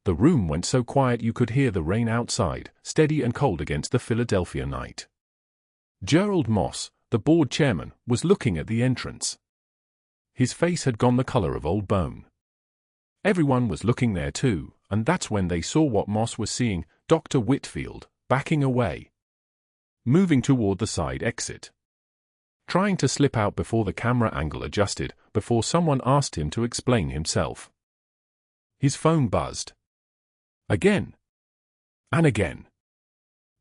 The room went so quiet you could hear the rain outside, steady and cold against the Philadelphia night. Gerald Moss, the board chairman, was looking at the entrance. His face had gone the color of old bone. Everyone was looking there too, and that's when they saw what Moss was seeing, Dr. Whitfield, backing away. Moving toward the side exit. Trying to slip out before the camera angle adjusted, before someone asked him to explain himself. His phone buzzed. Again. And again.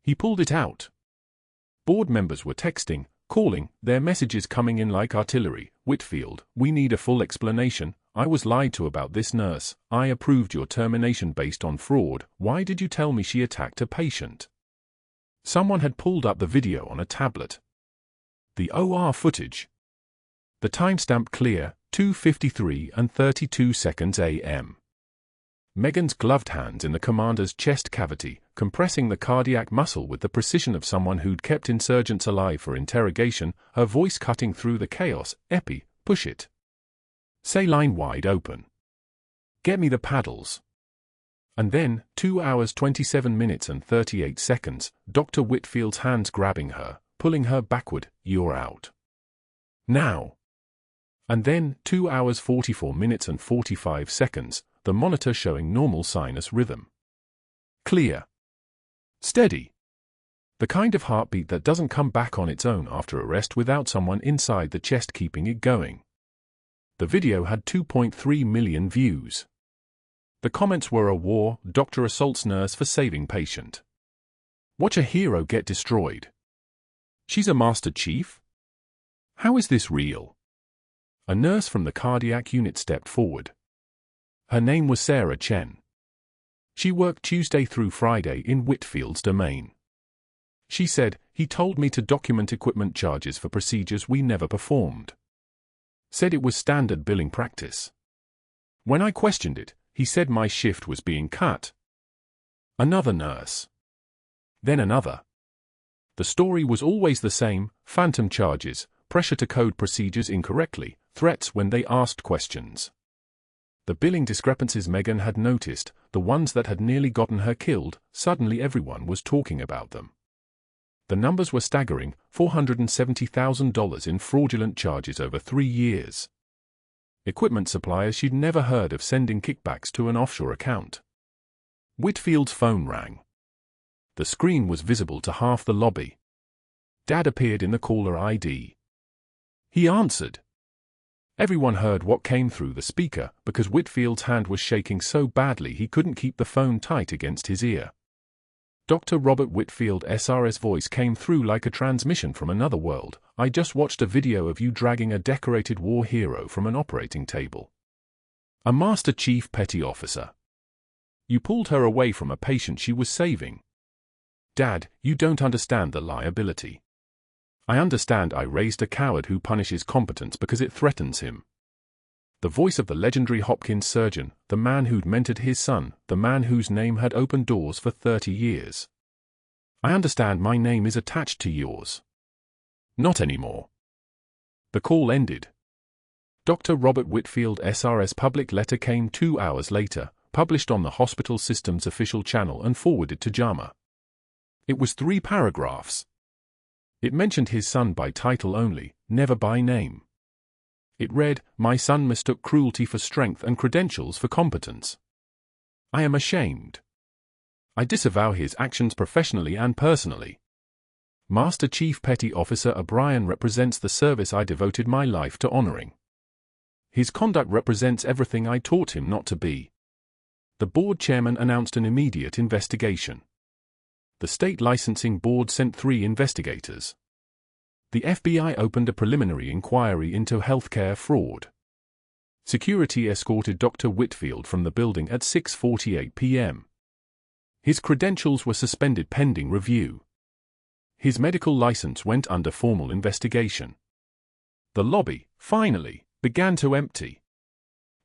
He pulled it out. Board members were texting, calling, their messages coming in like artillery. Whitfield, we need a full explanation. I was lied to about this nurse. I approved your termination based on fraud. Why did you tell me she attacked a patient? Someone had pulled up the video on a tablet. The OR footage. The timestamp clear, 2:53 and 32 seconds a.m. Megan's gloved hands in the commander's chest cavity, compressing the cardiac muscle with the precision of someone who'd kept insurgents alive for interrogation, her voice cutting through the chaos. Epi, push it. Say line wide open. Get me the paddles. And then, 2 hours 27 minutes and 38 seconds, Dr. Whitfield's hands grabbing her, pulling her backward. You're out. Now. And then, 2 hours 44 minutes and 45 seconds, the monitor showing normal sinus rhythm. Clear. Steady. The kind of heartbeat that doesn't come back on its own after arrest without someone inside the chest keeping it going. The video had 2.3 million views. The comments were a war, doctor assaults nurse for saving patient. Watch a hero get destroyed. She's a master chief? How is this real? A nurse from the cardiac unit stepped forward. Her name was Sarah Chen. She worked Tuesday through Friday in Whitfield's domain. She said, he told me to document equipment charges for procedures we never performed. Said it was standard billing practice. When I questioned it, he said my shift was being cut. Another nurse. Then another. The story was always the same, phantom charges, pressure to code procedures incorrectly, threats when they asked questions. The billing discrepancies Megan had noticed, the ones that had nearly gotten her killed, suddenly everyone was talking about them. The numbers were staggering, $470,000 in fraudulent charges over 3 years. Equipment suppliers she'd never heard of sending kickbacks to an offshore account. Whitfield's phone rang. The screen was visible to half the lobby. Dad appeared in the caller ID. He answered. Everyone heard what came through the speaker because Whitfield's hand was shaking so badly he couldn't keep the phone tight against his ear. Dr. Robert Whitfield SR's voice came through like a transmission from another world. I just watched a video of you dragging a decorated war hero from an operating table. A Master Chief Petty Officer. You pulled her away from a patient she was saving. Dad, you don't understand the liability. I understand I raised a coward who punishes competence because it threatens him. The voice of the legendary Hopkins surgeon, the man who'd mentored his son, the man whose name had opened doors for 30 years. I understand my name is attached to yours. Not anymore. The call ended. Dr. Robert Whitfield SR's public letter came 2 hours later, published on the hospital system's official channel and forwarded to JAMA. It was 3 paragraphs. It mentioned his son by title only, never by name. It read, my son mistook cruelty for strength and credentials for competence. I am ashamed. I disavow his actions professionally and personally. Master Chief Petty Officer O'Brien represents the service I devoted my life to honoring. His conduct represents everything I taught him not to be. The board chairman announced an immediate investigation. The state licensing board sent 3 investigators. The FBI opened a preliminary inquiry into healthcare fraud. Security escorted Dr. Whitfield from the building at 6:48 p.m. His credentials were suspended pending review. His medical license went under formal investigation. The lobby, finally, began to empty.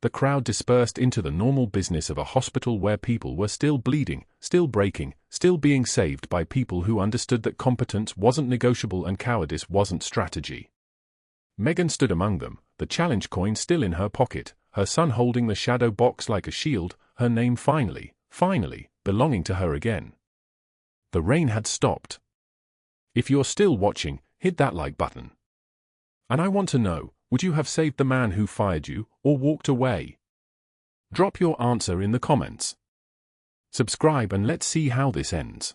The crowd dispersed into the normal business of a hospital where people were still bleeding, still breaking, still being saved by people who understood that competence wasn't negotiable and cowardice wasn't strategy. Megan stood among them, the challenge coin still in her pocket, her son holding the shadow box like a shield, her name finally, belonging to her again. The rain had stopped. If you're still watching, hit that like button. And I want to know, would you have saved the man who fired you, or walked away? Drop your answer in the comments. Subscribe and let's see how this ends.